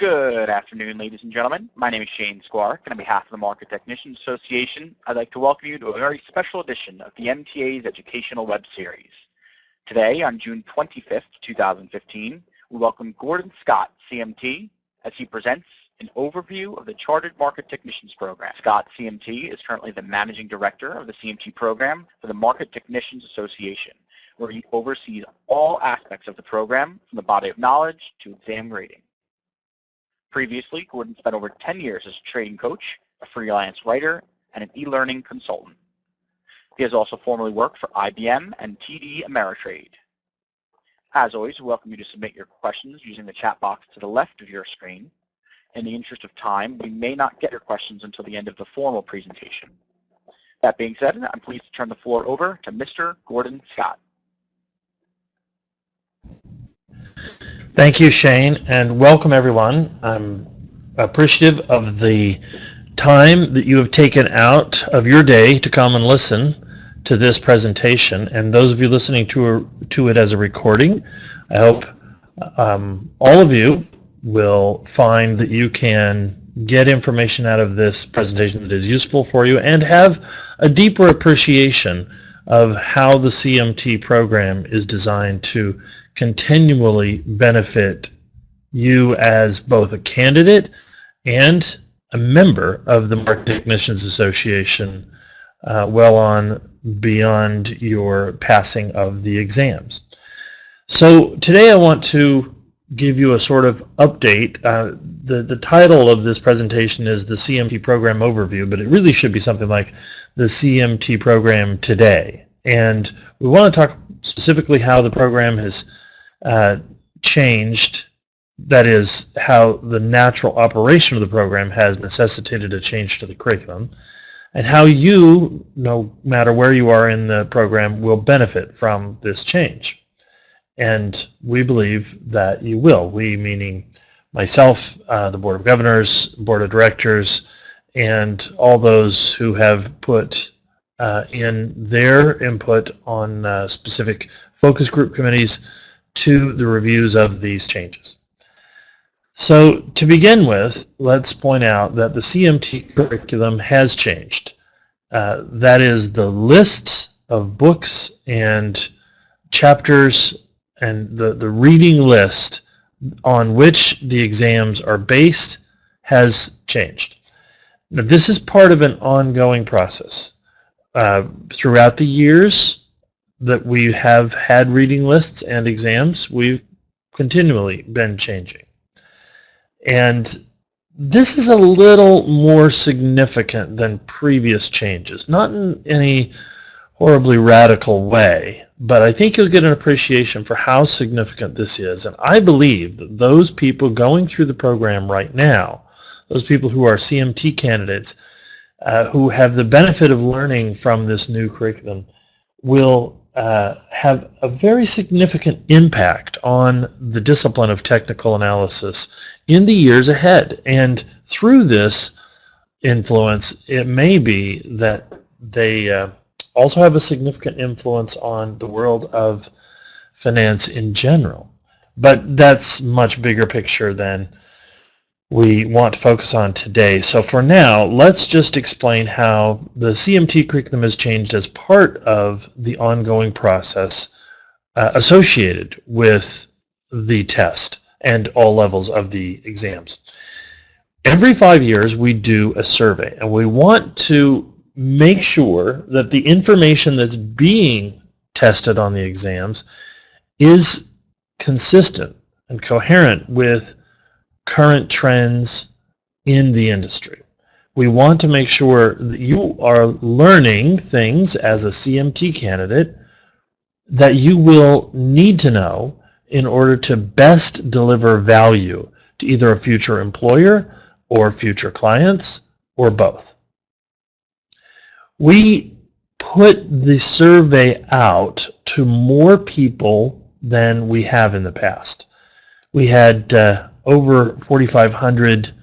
Good afternoon, ladies and gentlemen. My name is Shane Squark, and on behalf of the Market Technicians Association, I'd like to welcome you to a very special edition of the MTA's Educational Web Series. Today, on June 25th, 2015, we welcome Gordon Scott, CMT, as he presents an overview of the Chartered Market Technicians Program. Scott, CMT, is currently the Managing Director of the CMT Program for the Market Technicians Association, where he oversees all aspects of the program, from the body of knowledge to exam grading. Previously, Gordon spent over 10 years as a trading coach, a freelance writer, and an e-learning consultant. He has also formerly worked for IBM and TD Ameritrade. As always, we welcome you to submit your questions using the chat box to the left of your screen. In the interest of time, we may not get your questions until the end of the formal presentation. That being said, I'm pleased to turn the floor over to Mr. Gordon Scott. Thank you, Shane, and welcome everyone. I'm appreciative of the time that you have taken out of your day to come and listen to this presentation, and those of you listening to it as a recording, I hope all of you will find that you can get information out of this presentation that is useful for you and have a deeper appreciation of how the CMT program is designed to continually benefit you as both a candidate and a member of the Market Technicians Association well on beyond your passing of the exams. So today I want to give you a sort of update. The title of this presentation is the CMT Program Overview, but it really should be something like the CMT Program Today. And we want to talk specifically how the program has changed, that is, how the natural operation of the program has necessitated a change to the curriculum, and how you, no matter where you are in the program, will benefit from this change. And we believe that you will. We, meaning myself, the Board of Governors, Board of Directors, and all those who have put in their input on specific focus group committees to the reviews of these changes. So to begin with, let's point out that the CMT curriculum has changed. That is the lists of books and chapters and the reading list on which the exams are based has changed. Now, this is part of an ongoing process. Throughout the years that we have had reading lists and exams, we've continually been changing. And this is a little more significant than previous changes, not in any horribly radical way, but I think you'll get an appreciation for how significant this is. And I believe that those people going through the program right now, those people who are CMT candidates, who have the benefit of learning from this new curriculum, will have a very significant impact on the discipline of technical analysis in the years ahead. And through this influence, it may be that they also have a significant influence on the world of finance in general. But that's much bigger picture than we want to focus on today. So for now, let's just explain how the CMT curriculum has changed as part of the ongoing process associated with the test and all levels of the exams. Every 5 years, we do a survey, and we want to make sure that the information that's being tested on the exams is consistent and coherent with current trends in the industry. We want to make sure that you are learning things as a CMT candidate that you will need to know in order to best deliver value to either a future employer or future clients or both. We put the survey out to more people than we have in the past. We had over 4,500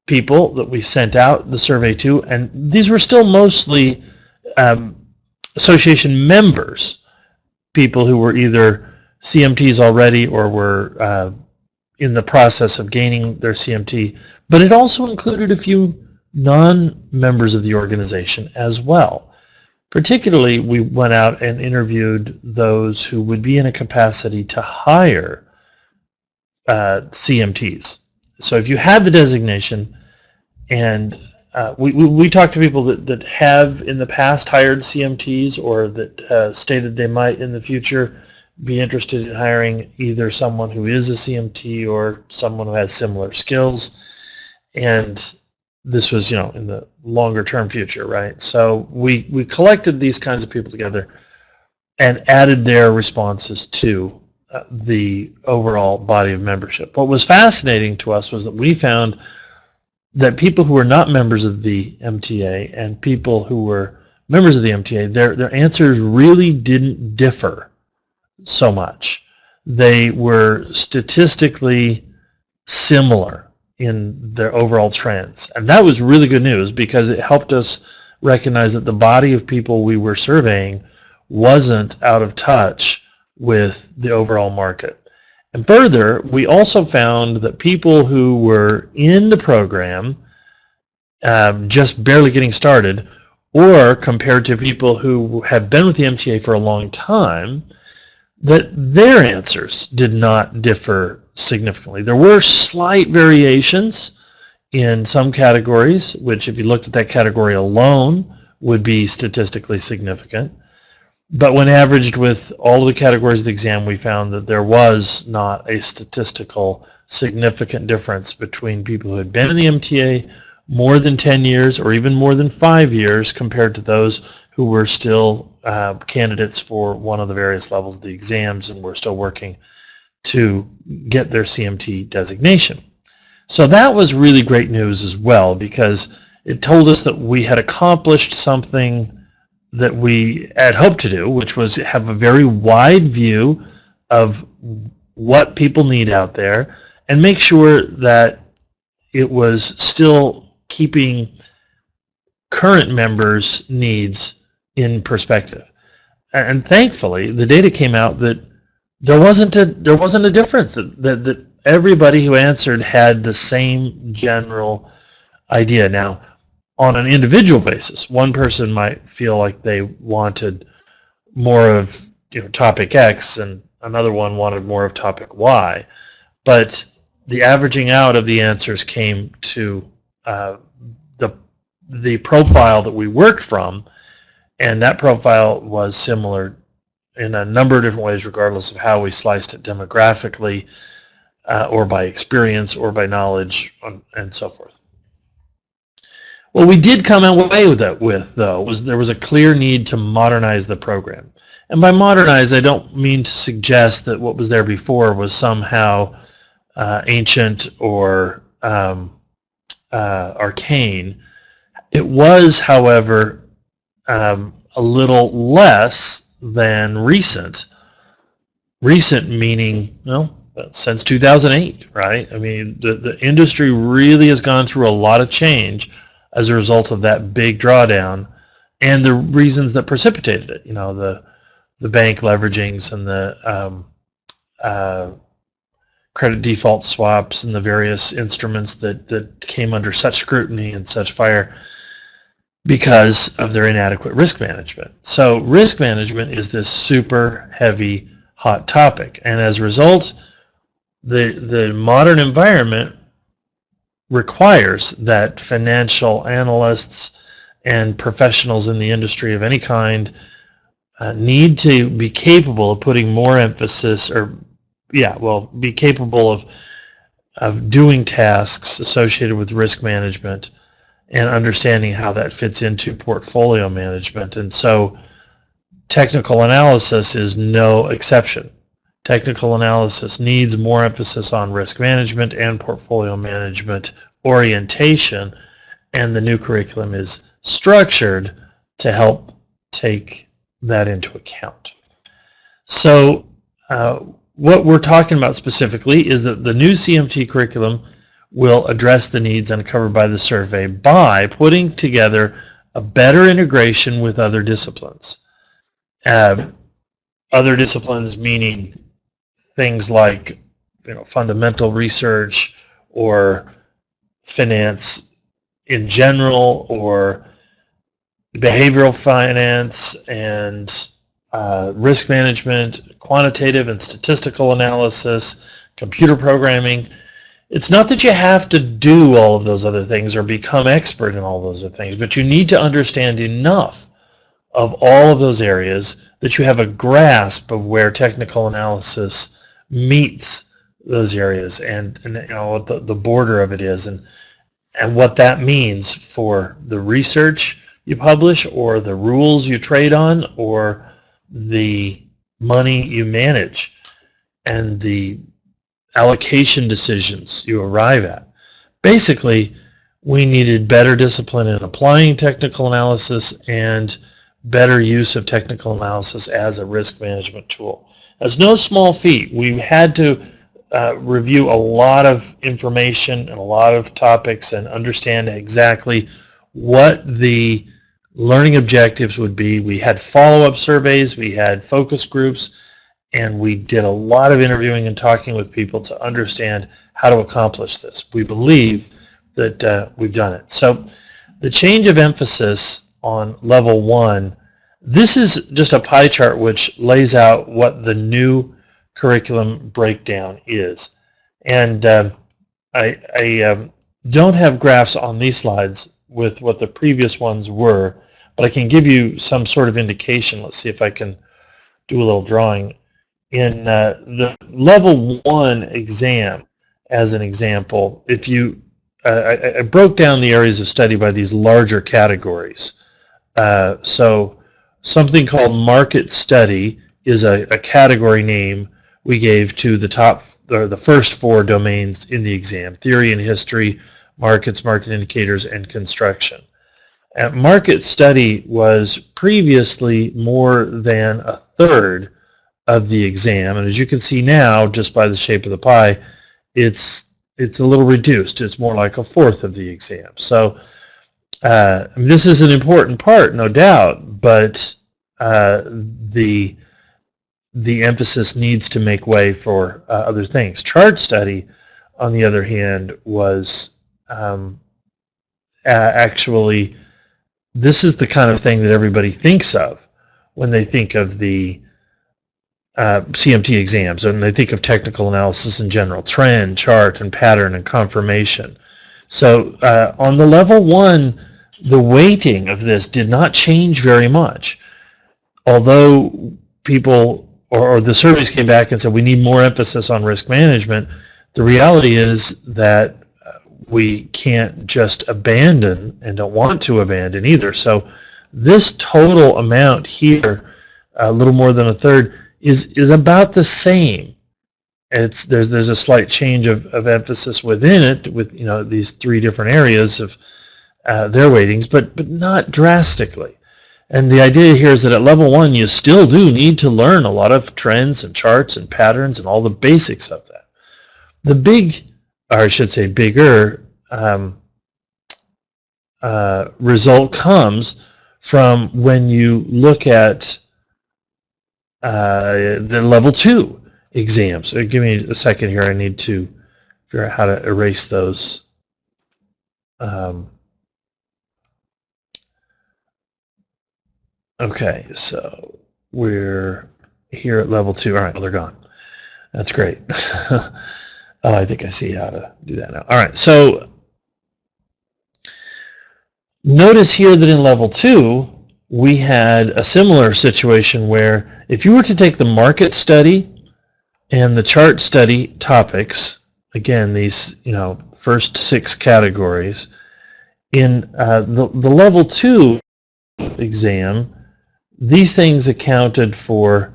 people that we sent out the survey to, and these were still mostly association members, people who were either CMTs already or were in the process of gaining their CMT, but it also included a few non-members of the organization as well. Particularly, we went out and interviewed those who would be in a capacity to hire CMTs. So if you had the designation, and we talked to people that have in the past hired CMTs, or that stated they might in the future be interested in hiring either someone who is a CMT or someone who has similar skills. And this was, in the longer term future, right? So we collected these kinds of people together and added their responses to the overall body of membership. What was fascinating to us was that we found that people who were not members of the MTA and people who were members of the MTA, their answers really didn't differ so much. They were statistically similar in their overall trends. And that was really good news, because it helped us recognize that the body of people we were surveying wasn't out of touch with the overall market. And further, we also found that people who were in the program just barely getting started, or compared to people who have been with the MTA for a long time, that their answers did not differ significantly. There were slight variations in some categories, which if you looked at that category alone would be statistically significant. But when averaged with all of the categories of the exam, we found that there was not a statistical significant difference between people who had been in the MTA more than 10 years or even more than 5 years compared to those who were still candidates for one of the various levels of the exams and were still working to get their CMT designation. So that was really great news as well, because it told us that we had accomplished something that we had hoped to do, which was have a very wide view of what people need out there and make sure that it was still keeping current members' needs in perspective. And thankfully, the data came out that there wasn't a difference, that everybody who answered had the same general idea. Now, on an individual basis, one person might feel like they wanted more of topic X, and another one wanted more of topic Y. But the averaging out of the answers came to the profile that we worked from, and that profile was similar in a number of different ways, regardless of how we sliced it demographically, or by experience, or by knowledge, and so forth. What we did come away with though, was there was a clear need to modernize the program. And by modernize, I don't mean to suggest that what was there before was somehow ancient or arcane. It was, however, a little less than recent. Recent meaning, since 2008, right? I mean, the industry really has gone through a lot of change as a result of that big drawdown and the reasons that precipitated it. The bank leveragings and the credit default swaps and the various instruments that came under such scrutiny and such fire because of their inadequate risk management. So risk management is this super heavy hot topic, and as a result, the modern environment requires that financial analysts and professionals in the industry of any kind need to be capable of putting more emphasis, be capable of doing tasks associated with risk management and understanding how that fits into portfolio management. And so technical analysis is no exception. Technical analysis needs more emphasis on risk management and portfolio management orientation, and the new curriculum is structured to help take that into account. So what we're talking about specifically is that the new CMT curriculum will address the needs uncovered by the survey by putting together a better integration with other disciplines. Other disciplines meaning things like fundamental research or finance in general, or behavioral finance and risk management, quantitative and statistical analysis, computer programming. It's not that you have to do all of those other things or become expert in all those other things, but you need to understand enough of all of those areas that you have a grasp of where technical analysis meets those areas, and what the border of it is, and what that means for the research you publish, or the rules you trade on, or the money you manage, and the allocation decisions you arrive at. Basically, we needed better discipline in applying technical analysis and better use of technical analysis as a risk management tool. That's no small feat. We had to review a lot of information and a lot of topics and understand exactly what the learning objectives would be. We had follow-up surveys, we had focus groups, and we did a lot of interviewing and talking with people to understand how to accomplish this. We believe that we've done it. So the change of emphasis on level 1, this is just a pie chart which lays out what the new curriculum breakdown is. And I don't have graphs on these slides with what the previous ones were, but I can give you some sort of indication. Let's see if I can do a little drawing. In the level 1 exam, as an example, if you I broke down the areas of study by these larger categories. So something called market study is a category name we gave to the first 4 domains in the exam: theory and history, markets, market indicators, and construction. Market study was previously more than a third of the exam, and as you can see now, just by the shape of the pie, it's a little reduced. It's more like a fourth of the exam. So this is an important part, no doubt, but the emphasis needs to make way for other things. Chart study, on the other hand, was actually, this is the kind of thing that everybody thinks of when they think of the CMT exams, and they think of technical analysis in general: trend, chart, and pattern, and confirmation. So on the level 1, the weighting of this did not change very much, although people or the surveys came back and said we need more emphasis on risk management. The reality is that we can't just abandon, and don't want to abandon either. So this total amount here, a little more than a third, is about the same. There's a slight change of emphasis within it, with these 3 different areas of their weightings, but not drastically. And the idea here is that at level 1, you still do need to learn a lot of trends and charts and patterns and all the basics of that. The bigger result comes from when you look at the level 2 exams. So give me a second here. I need to figure out how to erase those. Okay, so we're here at level 2. All right, well, they're gone. That's great. Oh, I think I see how to do that now. All right, so notice here that in level 2, we had a similar situation where if you were to take the market study and the chart study topics, again, these first 6 categories, in the level 2 exam, these things accounted for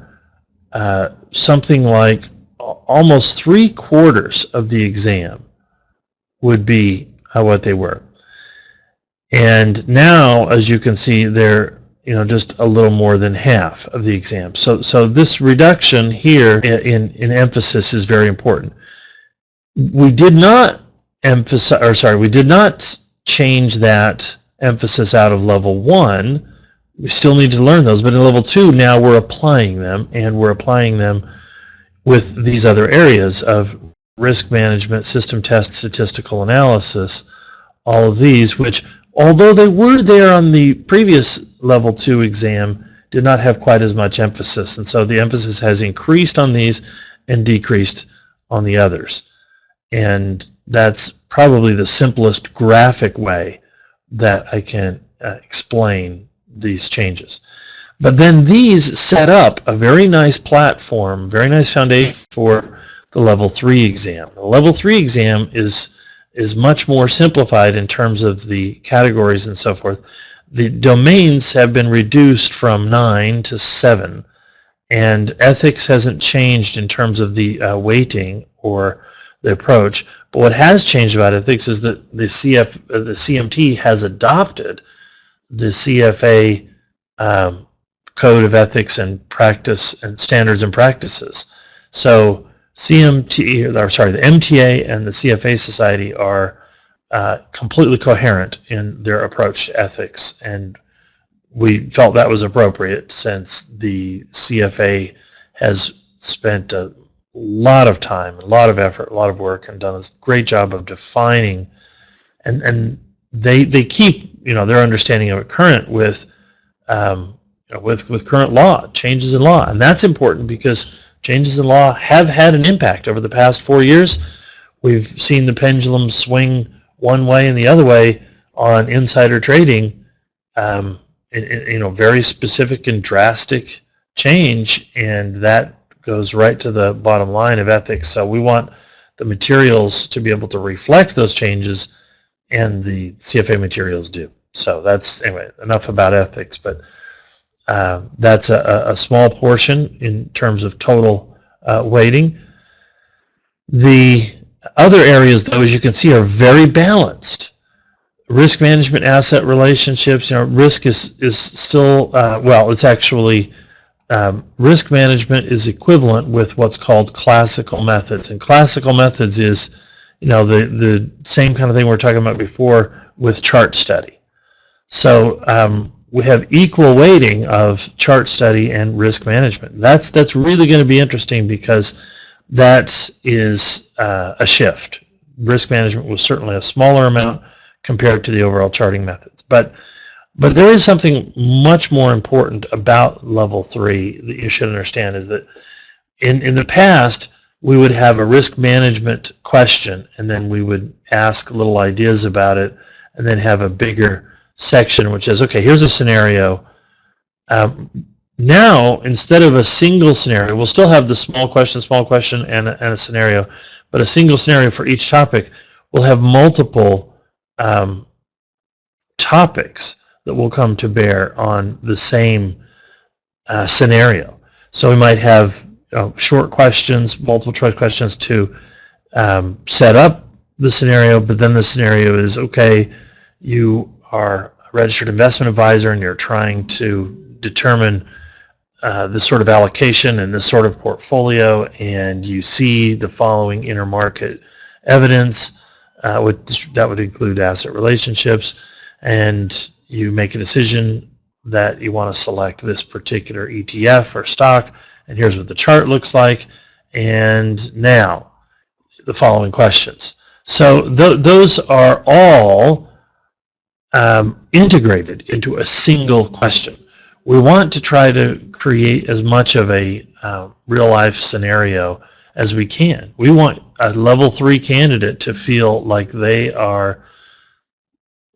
something like almost 3/4 of the exam would be what they were. And now, as you can see, they're just a little more than half of the exam. So this reduction here in emphasis is very important. We did not we did not change that emphasis out of level 1. We still need to learn those, but in level 2 now we're applying them, and we're applying them with these other areas of risk management, system test, statistical analysis, all of these, which although they were there on the previous level 2 exam, did not have quite as much emphasis. And so the emphasis has increased on these and decreased on the others. And that's probably the simplest graphic way that I can explain these changes. But then these set up a very nice platform, very nice foundation for the level 3 exam. The level 3 exam is much more simplified in terms of the categories and so forth. The domains have been reduced from 9 to 7, and ethics hasn't changed in terms of the weighting or the approach. But what has changed about ethics is that the CMT has adopted the CFA Code of Ethics and Practice and Standards and Practices. So the MTA and the CFA Society are completely coherent in their approach to ethics, and we felt that was appropriate since the CFA has spent a lot of time, a lot of effort, a lot of work, and done a great job of defining, and they keep their understanding of it current with current law, changes in law, and that's important because changes in law have had an impact over the past 4 years. We've seen the pendulum swing one way and the other way on insider trading, very specific and drastic change, and that goes right to the bottom line of ethics. So we want the materials to be able to reflect those changes, and the CFA materials do. So that's, anyway, enough about ethics, but that's a small portion in terms of total weighting. The other areas, though, as you can see, are very balanced. Risk management, asset relationships, risk is still, it's actually, risk management is equivalent with what's called classical methods. And classical methods is, the same kind of thing we were talking about before with chart study. So we have equal weighting of chart study and risk management. That's really going to be interesting because that is a shift. Risk management was certainly a smaller amount compared to the overall charting methods. But there is something much more important about level 3 that you should understand, is that in the past, we would have a risk management question, and then we would ask little ideas about it, and then have a bigger section which is, okay, here's a scenario. Now, instead of a single scenario, we'll still have the small question, and a scenario, but a single scenario for each topic. We'll have multiple topics that will come to bear on the same scenario. So we might have short questions, multiple choice questions to set up the scenario, but then the scenario is, okay, you are a registered investment advisor and you're trying to determine this sort of allocation and this sort of portfolio, and you see the following intermarket evidence, that would include asset relationships, and you make a decision that you want to select this particular ETF or stock, and here's what the chart looks like, and now the following questions. So those are all integrated into a single question. We want to try to create as much of a real-life scenario as we can. We want a level 3 candidate to feel like they are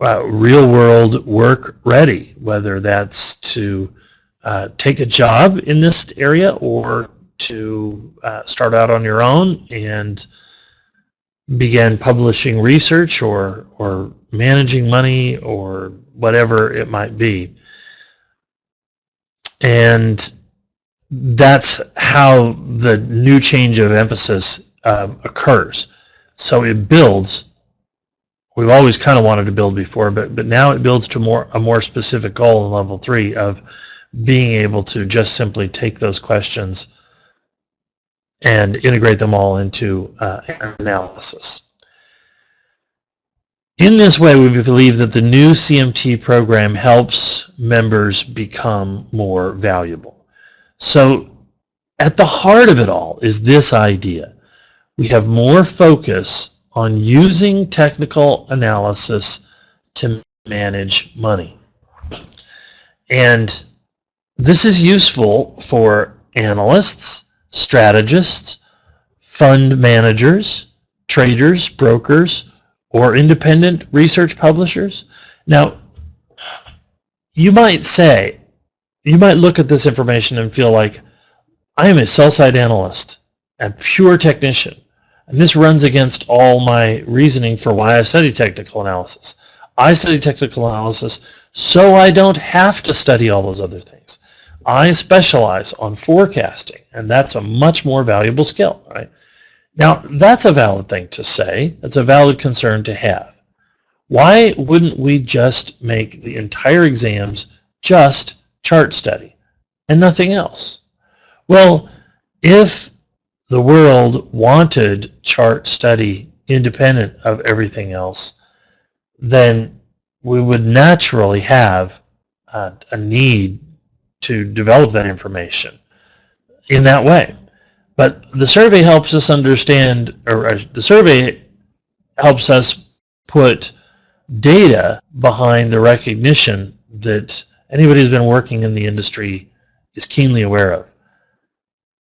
real-world work ready, whether that's to take a job in this area or to start out on your own and begin publishing research or managing money or whatever it might be. And that's how the new change of emphasis occurs. So it builds. We've always kind of wanted to build before, but now it builds to a more specific goal in level 3 of being able to just simply take those questions and integrate them all into analysis. In this way, we believe that the new CMT program helps members become more valuable. So at the heart of it all is this idea. We have more focus on using technical analysis to manage money. And this is useful for analysts, strategists, fund managers, traders, brokers, or independent research publishers. Now, you might look at this information and feel like, I am a sell-side analyst and pure technician, and this runs against all my reasoning for why I study technical analysis. I study technical analysis so I don't have to study all those other things. I specialize on forecasting, and that's a much more valuable skill, right? Now, that's a valid thing to say. That's a valid concern to have. Why wouldn't we just make the entire exams just chart study and nothing else? Well, if the world wanted chart study independent of everything else, then we would naturally have a need to develop that information in that way. But the survey helps us understand, or the survey helps us put data behind the recognition that anybody who's been working in the industry is keenly aware of.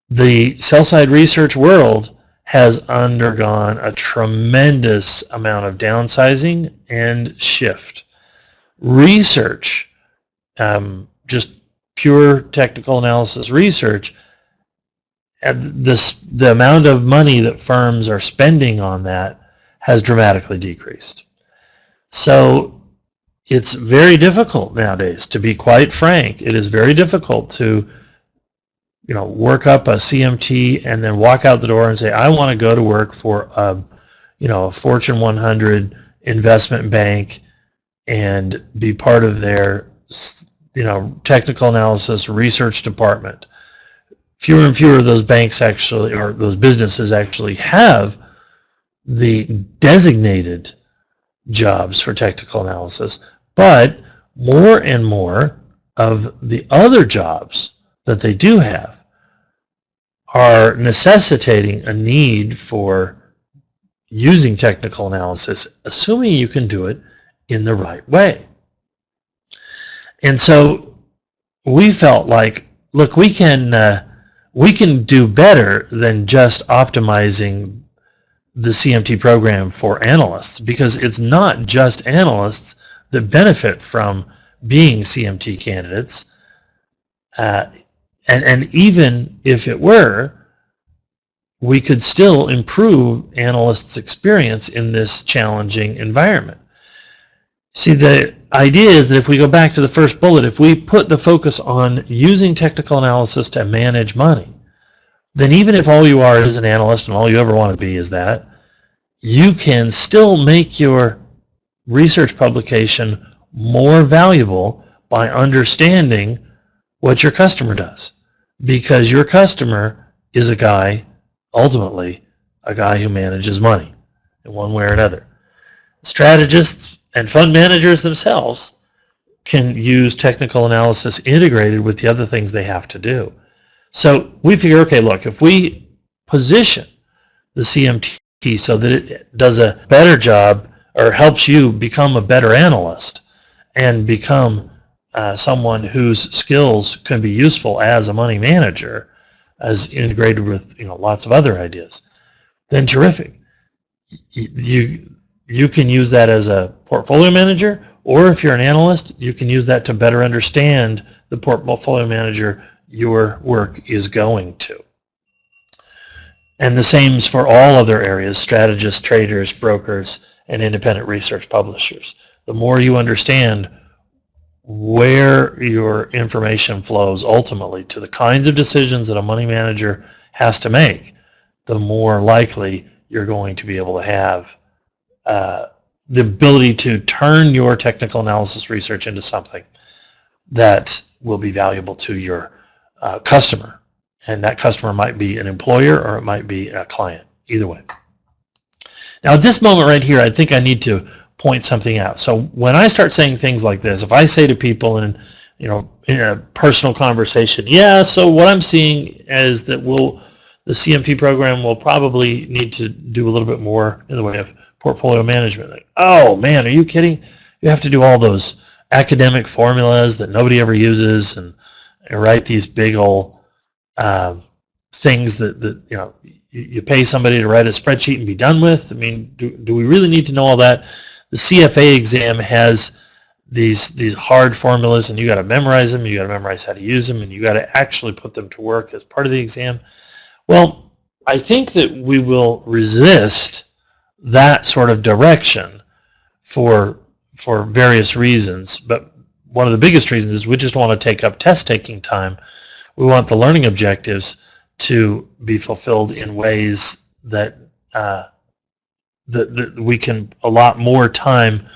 The sell-side research world has undergone a tremendous amount of downsizing and shift. Research, just pure technical analysis research, the amount of money that firms are spending on that has dramatically decreased. So it's very difficult nowadays, to be quite frank. It is very difficult to work up a CMT and then walk out the door and say, I want to go to work for a Fortune 100 investment bank and be part of their technical analysis research department. Fewer and fewer of those banks actually, or those businesses actually, have the designated jobs for technical analysis, but more and more of the other jobs that they do have are necessitating a need for using technical analysis, assuming you can do it in the right way. And so we felt like, look, we can do better than just optimizing the CMT program for analysts, because it's not just analysts that benefit from being CMT candidates. And even if it were, we could still improve analysts' experience in this challenging environment. See, the idea is that if we go back to the first bullet, if we put the focus on using technical analysis to manage money, then even if all you are is an analyst and all you ever want to be is that, you can still make your research publication more valuable by understanding what your customer does, because your customer is ultimately a guy who manages money in one way or another. Strategists and fund managers themselves can use technical analysis integrated with the other things they have to do. So we figure, okay, look, if we position the CMT so that it does a better job or helps you become a better analyst and become someone whose skills can be useful as a money manager, as integrated with lots of other ideas, then terrific. You can use that as a portfolio manager, or if you're an analyst, you can use that to better understand the portfolio manager your work is going to. And the same is for all other areas: strategists, traders, brokers, and independent research publishers. The more you understand where your information flows ultimately to the kinds of decisions that a money manager has to make, the more likely you're going to be able to have the ability to turn your technical analysis research into something that will be valuable to your customer. And that customer might be an employer or it might be a client, either way. Now at this moment right here, I think I need to point something out. So when I start saying things like this, if I say to people in a personal conversation, yeah, so what I'm seeing is that the CMT program will probably need to do a little bit more in the way of portfolio management. Like, oh man, are you kidding? You have to do all those academic formulas that nobody ever uses, and write these big old things that you pay somebody to write a spreadsheet and be done with. I mean, do we really need to know all that? The CFA exam has these hard formulas, and you got to memorize them. You got to memorize how to use them, and you got to actually put them to work as part of the exam. Well, I think that we will resist that sort of direction for various reasons, but one of the biggest reasons is we just want to take up test-taking time. We want the learning objectives to be fulfilled in ways that that we can allot more time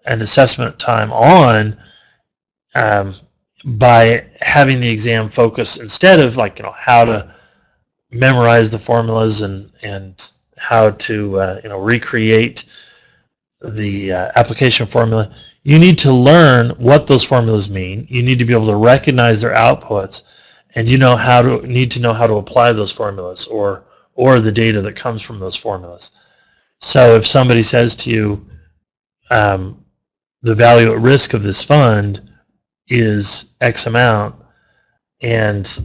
and assessment time on by having the exam focus, instead of how to memorize the formulas and how to recreate the application formula. You need to learn what those formulas mean. You need to be able to recognize their outputs, and need to know how to apply those formulas or the data that comes from those formulas. So if somebody says to you, the value at risk of this fund is X amount, and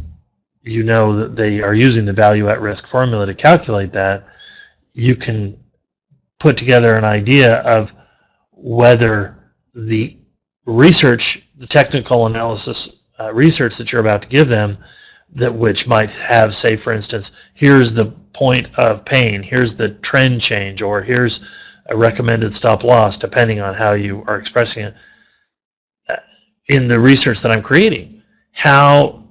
you know that they are using the value at risk formula to calculate that, you can put together an idea of whether the research, the technical analysis research that you're about to give them, which might have, say, for instance, here's the point of pain, here's the trend change, or here's a recommended stop loss, depending on how you are expressing it, in the research that I'm creating. How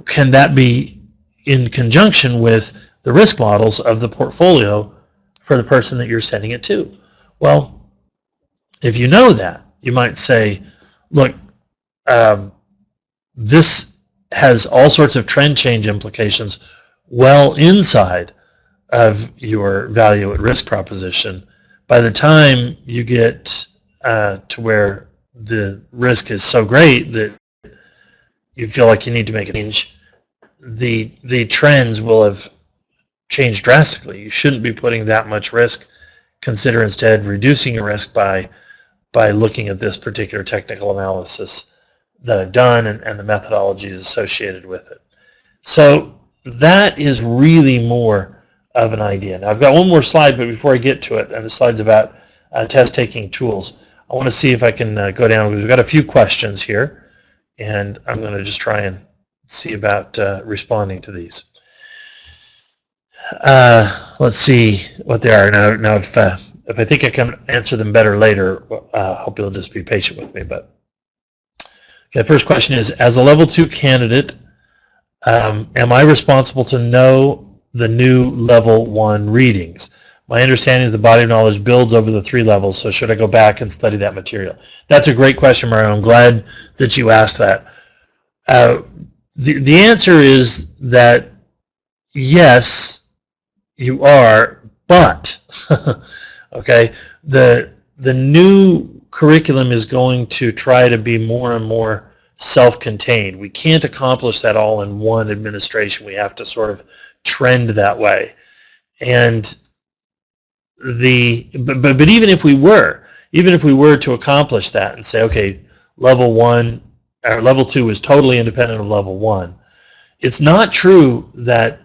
can that be in conjunction with the risk models of the portfolio for the person that you're sending it to? Well, if you know that, you might say, look, this has all sorts of trend change implications well inside of your value at risk proposition. By the time you get to where the risk is so great that you feel like you need to make a change, the trends will have changed drastically. You shouldn't be putting that much risk. Consider instead reducing your risk by looking at this particular technical analysis that I've done and the methodologies associated with it. So that is really more of an idea. Now I've got one more slide, but before I get to it, and the slide's about test-taking tools, I want to see if I can go down. We've got a few questions here, and I'm going to just try and see about responding to these. Let's see what they are. Now if I think I can answer them better later, hope you'll just be patient with me. But okay, first question is, as a level 2 candidate, am I responsible to know the new level 1 readings? My understanding is the body of knowledge builds over the 3 levels, so should I go back and study that material? That's a great question, Mario. I'm glad that you asked that. The answer is that yes, you are, but okay, the new curriculum is going to try to be more and more self-contained. We can't accomplish that all in one administration. We have to sort of trend that way. And but even if we were to accomplish that and say, okay, level 1 or level 2 is totally independent of level 1, it's not true that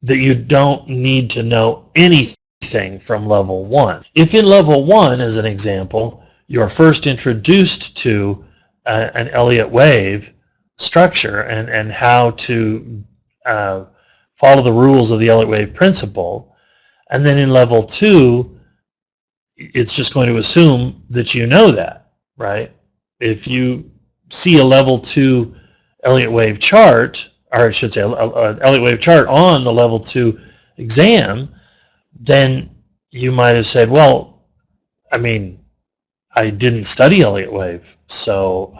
you don't need to know anything from level 1. If in level 1, as an example, you're first introduced to an Elliott Wave structure and how to follow the rules of the Elliott Wave principle, and then in level 2, it's just going to assume that you know that, right? If you see a level 2 Elliott Wave chart, or I should say an Elliott Wave chart on the level 2 exam, then you might have said, well, I mean, I didn't study Elliott Wave, so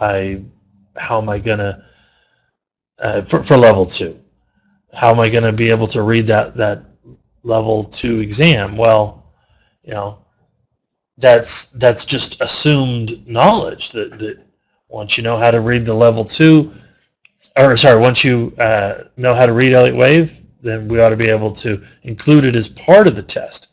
how am I going to, for level 2, how am I going to be able to read that level 2 exam? Well, that's just assumed knowledge that once you know how to read the level 2, or sorry, once you know how to read Elliott Wave, then we ought to be able to include it as part of the test.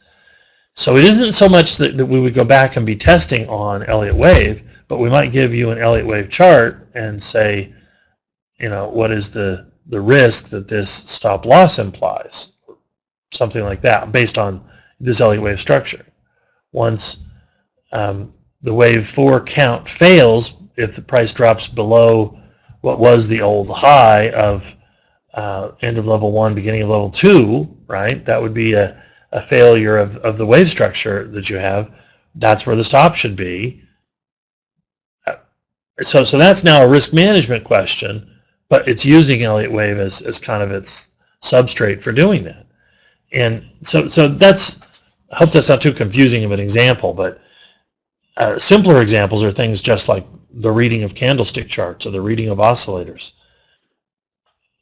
So it isn't so much that we would go back and be testing on Elliott Wave, but we might give you an Elliott Wave chart and say, what is the risk that this stop loss implies, something like that, based on this Elliott Wave structure. Once the wave 4 count fails, if the price drops below what was the old high of end of level 1, beginning of level 2, right? That would be a failure of the wave structure that you have. That's where the stop should be. So that's now a risk management question, but it's using Elliott Wave as kind of its substrate for doing that. And so that's, I hope that's not too confusing of an example, but simpler examples are things just like the reading of candlestick charts or the reading of oscillators.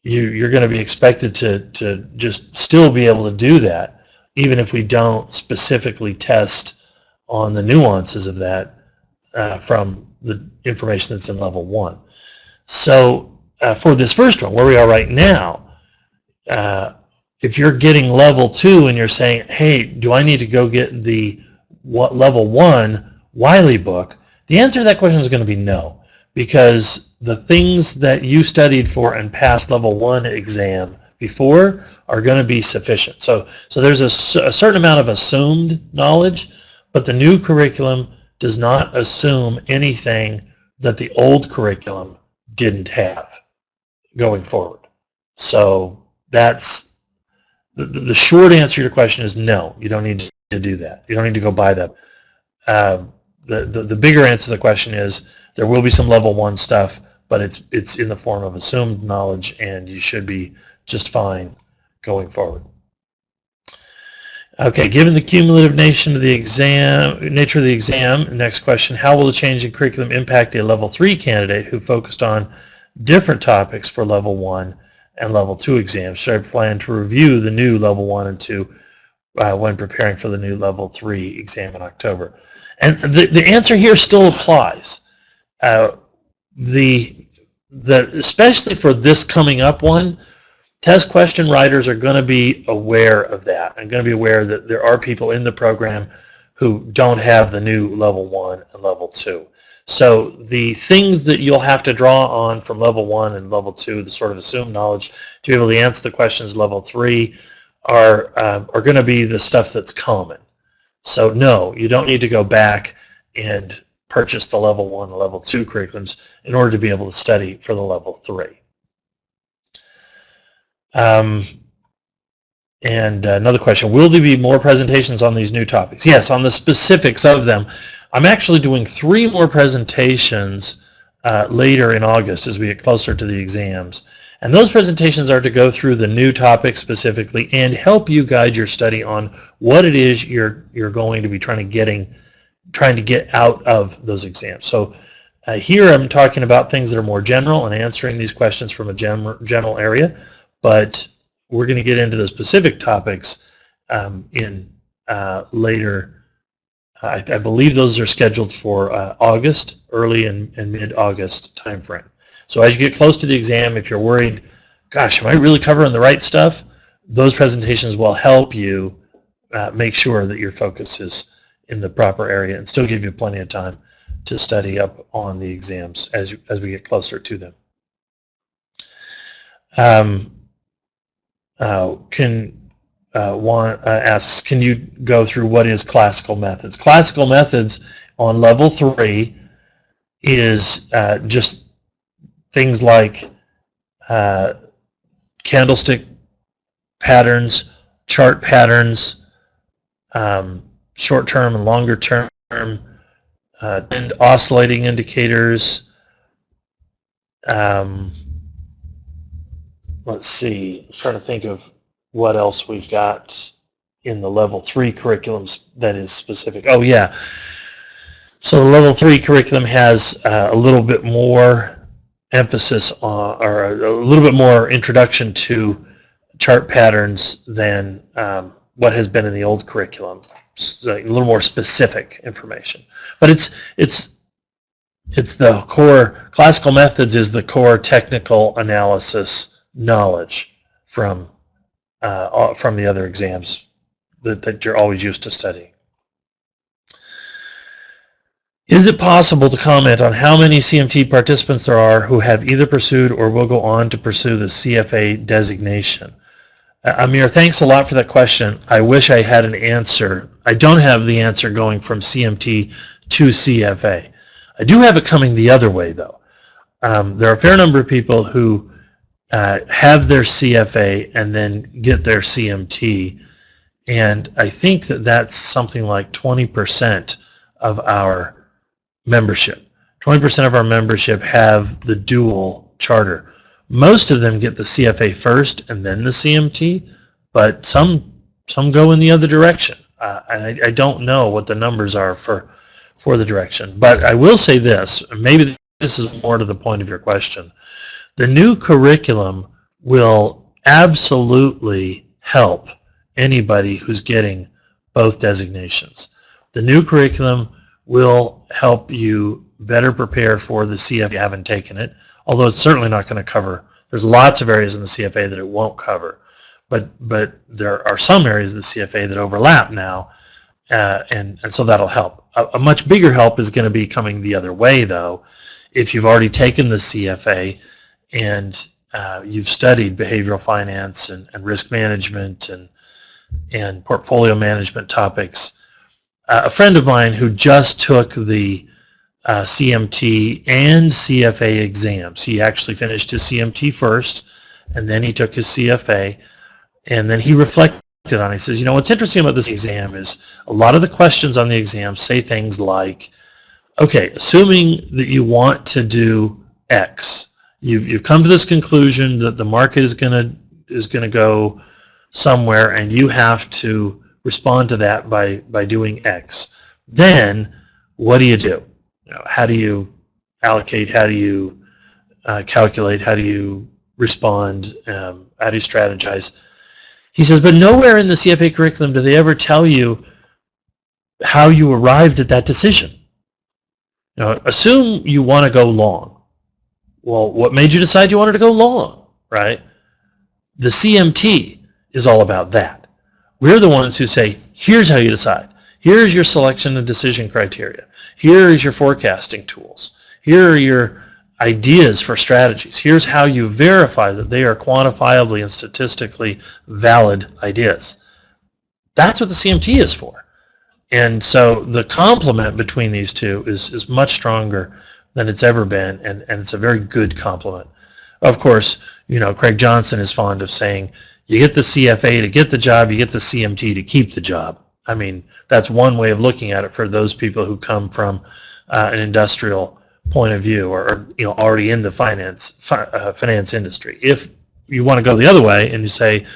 You're going to be expected to just still be able to do that, even if we don't specifically test on the nuances of that from the information that's in level 1. So for this first one, where we are right now, if you're getting level 2 and you're saying, hey, do I need to go get the level 1 Wiley book? The answer to that question is going to be no, because the things that you studied for and passed level 1 exam before are going to be sufficient. So there's a certain amount of assumed knowledge, but the new curriculum does not assume anything that the old curriculum didn't have going forward. So that's the short answer to your question is no, you don't need to do that. You don't need to go buy them. The bigger answer to the question is there will be some level 1 stuff, but it's in the form of assumed knowledge, and you should be just fine going forward. Okay, given the cumulative nature of the exam, next question, how will the change in curriculum impact a level 3 candidate who focused on different topics for level 1 and level 2 exams? Should I plan to review the new level 1 and 2 when preparing for the new level 3 exam in October? And the answer here still applies. Especially for this coming up one, test question writers are going to be aware of that and going to be aware that there are people in the program who don't have the new level 1 and level 2. So the things that you'll have to draw on from level 1 and level 2, the sort of assumed knowledge to be able to answer the questions level 3 are going to be the stuff that's common. So no, you don't need to go back and purchase the level 1 and level 2 curriculums in order to be able to study for the level 3. And another question, will there be more presentations on these new topics? Yes, on the specifics of them. I'm actually doing 3 more presentations later in August as we get closer to the exams. And those presentations are to go through the new topics specifically and help you guide your study on what it is you're going to be trying to get out of those exams. So here I'm talking about things that are more general and answering these questions from a general area, but we're going to get into the specific topics in later. I believe those are scheduled for August, early and mid-August timeframe. So as you get close to the exam, if you're worried, gosh, am I really covering the right stuff? Those presentations will help you make sure that your focus is in the proper area and still give you plenty of time to study up on the exams as we get closer to them. Juan asks, can you go through what is classical methods? Classical methods on level 3 is just things like candlestick patterns, chart patterns, short-term and longer-term, and oscillating indicators. Let's see, I'm trying to think of what else we've got in the level 3 curriculums that is specific. Oh yeah, so the level 3 curriculum has a little bit more emphasis on, or a little bit more introduction to chart patterns than what has been in the old curriculum. So a little more specific information, but it's the core. Classical methods is the core technical analysis knowledge from from the other exams that you're always used to studying. Is it possible to comment on how many CMT participants there are who have either pursued or will go on to pursue the CFA designation? Amir, thanks a lot for that question. I wish I had an answer. I don't have the answer going from CMT to CFA. I do have it coming the other way, though. There are a fair number of people who have their CFA and then get their CMT, and I think that that's something like 20% of our membership. 20% of our membership have the dual charter. Most of them get the CFA first and then the CMT, but some go in the other direction. And I don't know what the numbers are for the direction. But I will say this, maybe this is more to the point of your question. The new curriculum will absolutely help anybody who's getting both designations. The new curriculum will help you better prepare for the CFA if you haven't taken it, although it's certainly not going to cover. There's lots of areas in the CFA that it won't cover, but there are some areas of the CFA that overlap now, and so that'll help. A much bigger help is going to be coming the other way, though. If you've already taken the CFA and you've studied behavioral finance and risk management and portfolio management topics. A friend of mine who just took the CMT and CFA exams. He actually finished his CMT first, and then he took his CFA, and then he reflected on it. He says, you know, what's interesting about this exam is a lot of the questions on the exam say things like, okay, assuming that you want to do X, you've come to this conclusion that the market is going to go somewhere, and you have to respond to that by doing X. Then what do you do? How do you allocate? How do you calculate? How do you respond? How do you strategize? He says, but nowhere in the CFA curriculum do they ever tell you how you arrived at that decision. Assume you want to go long. Well, what made you decide you wanted to go long, right? The CMT is all about that. We're the ones who say, here's how you decide. Here's your selection and decision criteria. Here is your forecasting tools. Here are your ideas for strategies. Here's how you verify that they are quantifiably and statistically valid ideas. That's what the CMT is for. And so the complement between these two is much stronger than it's ever been, and it's a very good complement. Of course, Craig Johnson is fond of saying, you get the CFA to get the job, you get the CMT to keep the job. I mean, that's one way of looking at it for those people who come from an industrial point of view or already in the finance industry. If you want to go the other way and you say,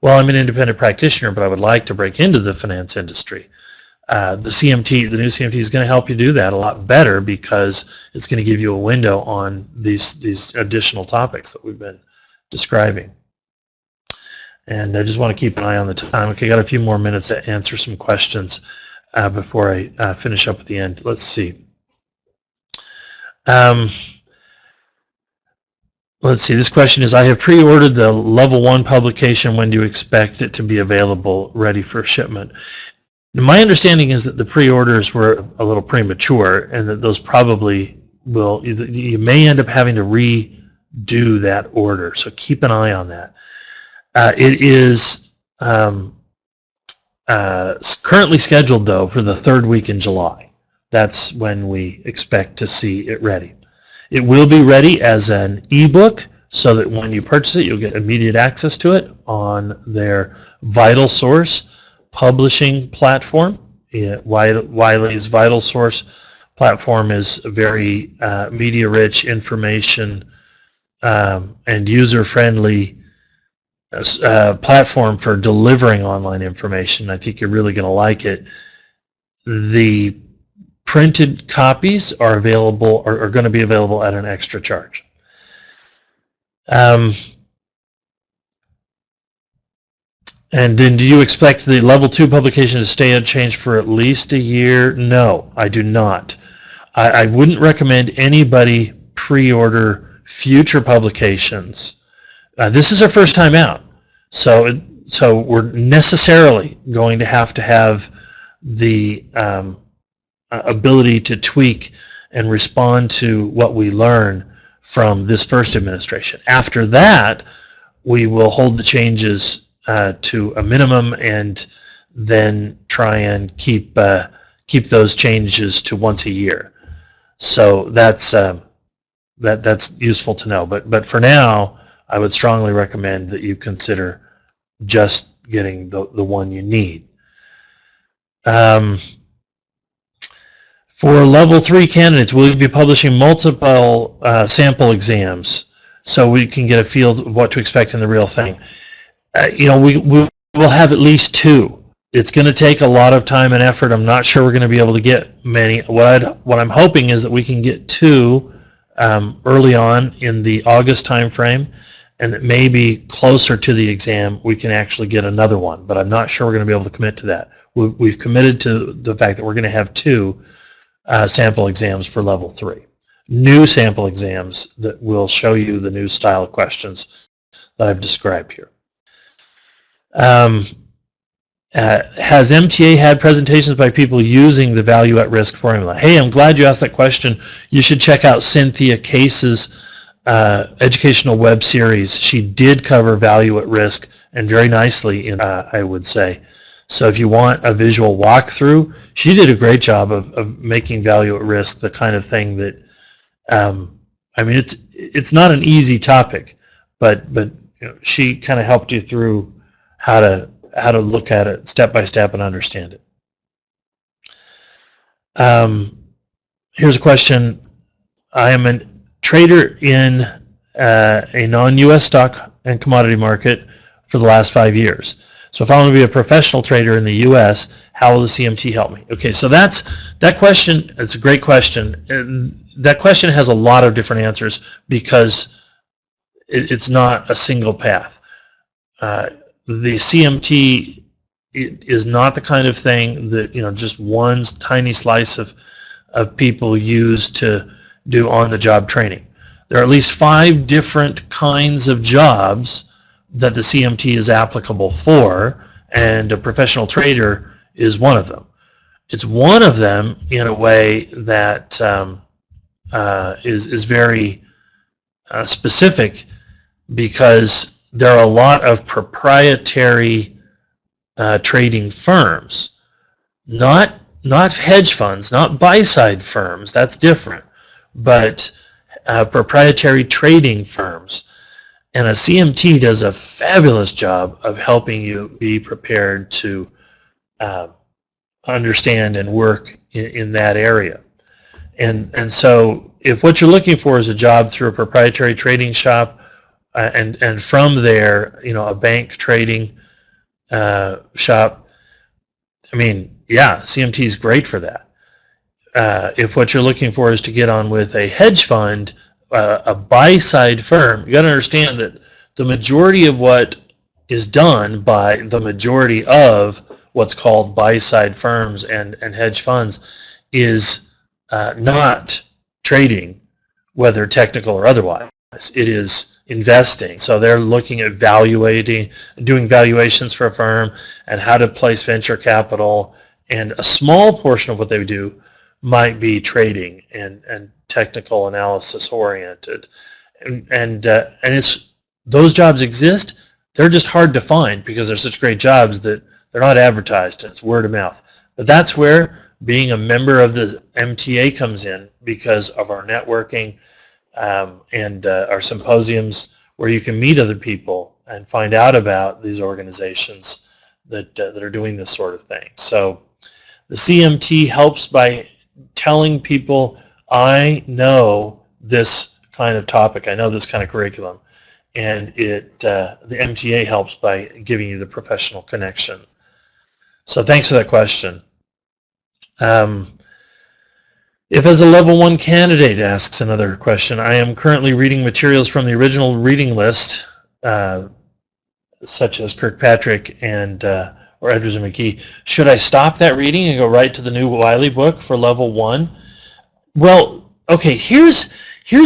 well, I'm an independent practitioner, but I would like to break into the finance industry, the new CMT is going to help you do that a lot better because it's going to give you a window on these additional topics that we've been describing. And I just want to keep an eye on the time. Okay, got a few more minutes to answer some questions before I finish up at the end. Let's see. Let's see, this question is, I have pre-ordered the Level 1 publication. When do you expect it to be available, ready for shipment? My understanding is that the pre-orders were a little premature and that those probably will, you may end up having to redo that order, so keep an eye on that. It is currently scheduled, though, for the third week in July. That's when we expect to see it ready. It will be ready as an ebook so that when you purchase it, you'll get immediate access to it on their Vital Source publishing platform. Wiley's Vital Source platform is a very media-rich, information and user-friendly platform for delivering online information. I think you're really going to like it. The printed copies are available, are going to be available at an extra charge. And then, do you expect the Level 2 publication to stay unchanged for at least a year? No, I do not. I wouldn't recommend anybody pre-order future publications. This is our first time out, so so we're necessarily going to have the ability to tweak and respond to what we learn from this first administration. After that, we will hold the changes to a minimum and then try and keep those changes to once a year. So that's useful to know. But for now, I would strongly recommend that you consider just getting the one you need. For level 3 candidates, we'll be publishing multiple sample exams so we can get a feel of what to expect in the real thing. We will have at least 2. It's going to take a lot of time and effort. I'm not sure we're going to be able to get many. What I'm hoping is that we can get 2 early on in the August time frame, and that maybe closer to the exam we can actually get another one, but I'm not sure we're going to be able to commit to that. We've committed to the fact that we're going to have 2 sample exams for level 3. New sample exams that will show you the new style of questions that I've described here. Has MTA had presentations by people using the value at risk formula? Hey, I'm glad you asked that question. You should check out Cynthia Case's educational web series. She did cover value at risk, and very nicely, I would say. So if you want a visual walkthrough, she did a great job of making value at risk the kind of thing that, it's not an easy topic, but she kind of helped you through how to look at it step by step and understand it. Here's a question. I am a trader in a non-U.S. stock and commodity market for the last 5 years. So if I want to be a professional trader in the U.S., how will the CMT help me? Okay, so that question, it's a great question. And that question has a lot of different answers because it's not a single path. The CMT is not the kind of thing that just one tiny slice of people use to do on-the-job training. There are at least 5 different kinds of jobs that the CMT is applicable for, and a professional trader is one of them. It's one of them in a way that is very specific, because there are a lot of proprietary trading firms, not hedge funds, not buy-side firms, that's different, but proprietary trading firms. And a CMT does a fabulous job of helping you be prepared to understand and work in that area. And so if what you're looking for is a job through a proprietary trading shop, and from there, a bank trading shop, CMT is great for that. If what you're looking for is to get on with a hedge fund, a buy-side firm, you got to understand that the majority of what is done by the majority of what's called buy-side firms and hedge funds is not trading, whether technical or otherwise. It is investing. So they're looking at doing valuations for a firm and how to place venture capital, and a small portion of what they do might be trading and technical analysis oriented, and it's those jobs exist. They're just hard to find because they're such great jobs that they're not advertised. It's word of mouth. But that's where being a member of the MTA comes in, because of our networking and our symposiums, where you can meet other people and find out about these organizations that are doing this sort of thing. So the CMT helps by telling people, I know this kind of topic, I know this kind of curriculum, and the MTA helps by giving you the professional connection. So thanks for that question. If as a level 1 candidate, asks another question, I am currently reading materials from the original reading list, such as Kirkpatrick and or Edwards and McKee, should I stop that reading and go right to the new Wiley book for level 1? Well, okay, here's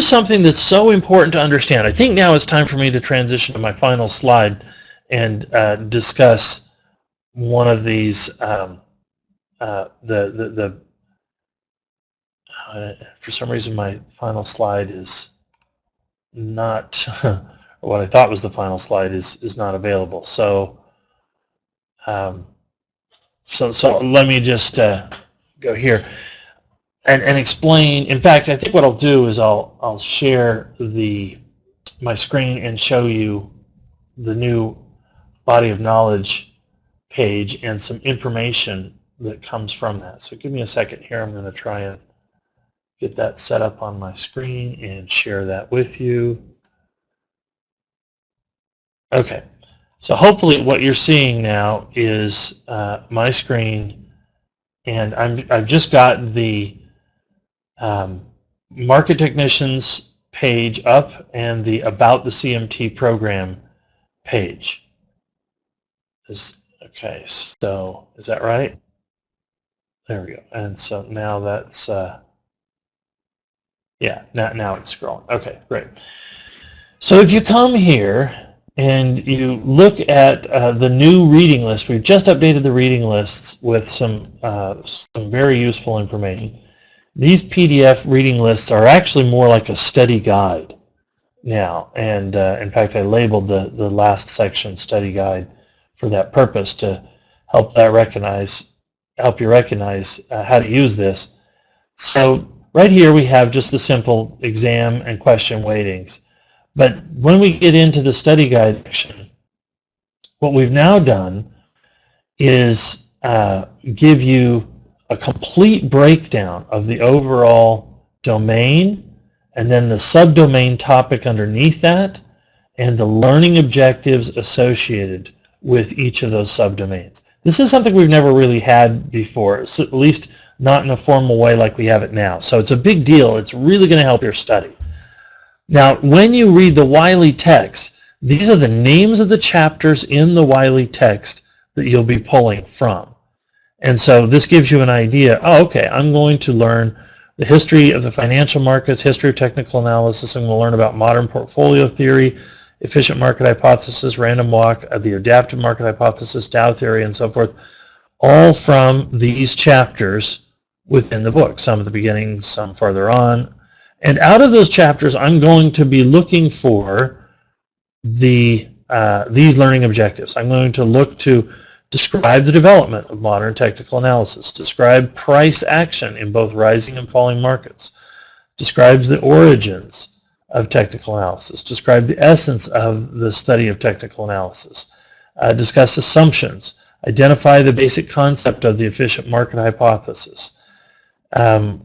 something that's so important to understand. I think now it's time for me to transition to my final slide, and discuss one of these. For some reason, my final slide is not, or what I thought was the final slide is not available. So, so let me just go here and explain. In fact, I think what I'll do is I'll share my screen and show you the new body of knowledge page and some information that comes from that. So give me a second here. I'm going to try and get that set up on my screen and share that with you. Okay, so hopefully what you're seeing now is my screen, and I've just got the Market Technicians page up and the About the CMT Program page. Okay, so is that right? There we go. And so now that's, yeah, now it's scrolling. Okay, great. So if you come here and you look at the new reading list, we've just updated the reading lists with some very useful information. These PDF reading lists are actually more like a study guide now, and in fact I labeled the last section study guide for that purpose, to help you recognize how to use this. So right here we have just the simple exam and question weightings. But when we get into the study guide section, what we've now done is give you a complete breakdown of the overall domain, and then the subdomain topic underneath that, and the learning objectives associated with each of those subdomains. This is something we've never really had before, at least not in a formal way like we have it now. So it's a big deal. It's really going to help your study. Now, when you read the Wiley text, these are the names of the chapters in the Wiley text that you'll be pulling from. And so this gives you an idea, oh, okay, I'm going to learn the history of the financial markets, history of technical analysis, and we'll learn about modern portfolio theory, efficient market hypothesis, random walk, the adaptive market hypothesis, Dow theory, and so forth, all from these chapters within the book, some at the beginning, some further on. And out of those chapters, I'm going to be looking for these learning objectives. I'm going to look to describe the development of modern technical analysis, describe price action in both rising and falling markets, describes the origins of technical analysis, describe the essence of the study of technical analysis, discuss assumptions, identify the basic concept of the efficient market hypothesis,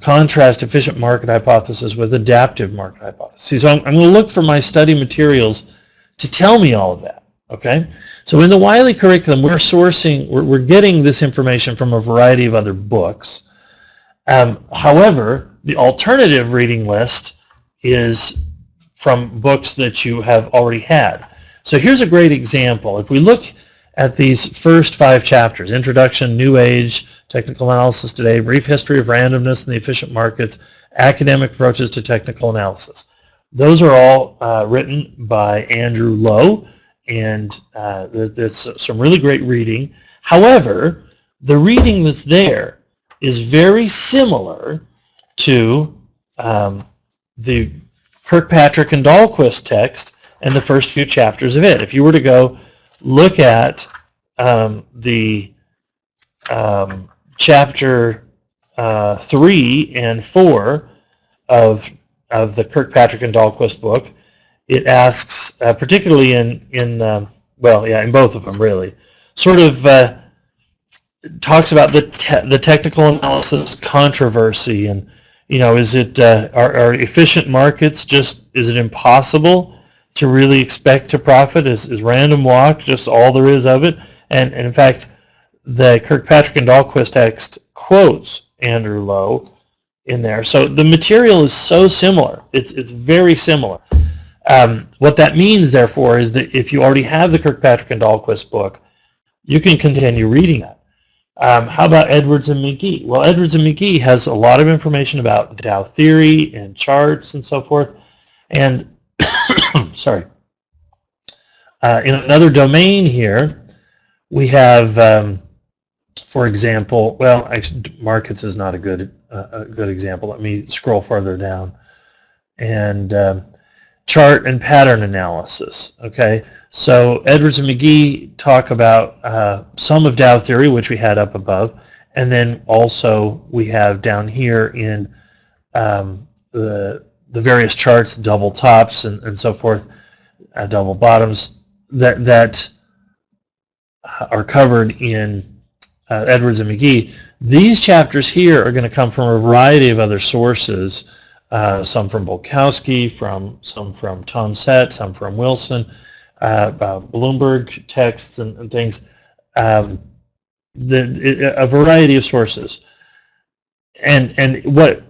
contrast efficient market hypothesis with adaptive market hypothesis. So I'm going to look for my study materials to tell me all of that. Okay, so in the Wiley curriculum, we're getting this information from a variety of other books. However, the alternative reading list is from books that you have already had. So here's a great example. If we look at these first 5 chapters, Introduction, New Age, Technical Analysis Today, Brief History of Randomness and the Efficient Markets, Academic Approaches to Technical Analysis. Those are all written by Andrew Lowe, and there's some really great reading. However, the reading that's there is very similar to the Kirkpatrick and Dahlquist text and the first few chapters of it. If you were to go look at the chapter 3 and 4 of the Kirkpatrick and Dahlquist book, it asks, particularly in both of them really, sort of talks about the technical analysis controversy, and is it are efficient markets is it impossible to really expect to profit? Is random walk just all there is of it? And in fact, the Kirkpatrick and Dahlquist text quotes Andrew Lowe in there. So the material is so similar. It's very similar. What that means, therefore, is that if you already have the Kirkpatrick and Dahlquist book, you can continue reading that. How about Edwards and McGee? Well, Edwards and McGee has a lot of information about Dow theory and charts and so forth. And sorry, In another domain here, we have, for example, well, actually, markets is not a good example. Let me scroll further down. And chart and pattern analysis. Okay, so Edwards and McGee talk about some of Dow theory, which we had up above, and then also we have down here in the various charts, double tops and so forth, double bottoms that are covered in Edwards and McGee. These chapters here are going to come from a variety of other sources. Some from Bolkowski, some from Tom Sett, some from Wilson, Bloomberg texts and things, a variety of sources. And what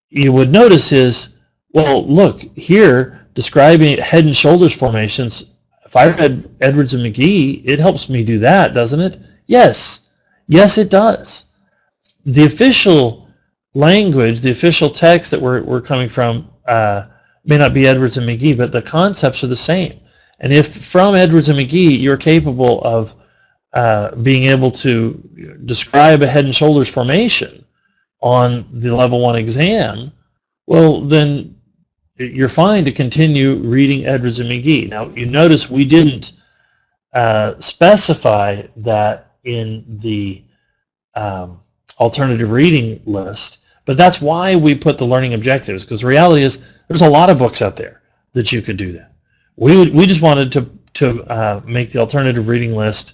you would notice is, well, look, here, describing head and shoulders formations, if I read Edwards and McGee, it helps me do that, doesn't it? Yes. Yes, it does. The official language, the official text that we're coming from may not be Edwards and McGee, but the concepts are the same. And if from Edwards and McGee you're capable of being able to describe a head and shoulders formation on the level 1 exam, well, then you're fine to continue reading Edwards and McGee. Now, you notice we didn't specify that in the alternative reading list, but that's why we put the learning objectives, because the reality is there's a lot of books out there that you could do that. We just wanted to make the alternative reading list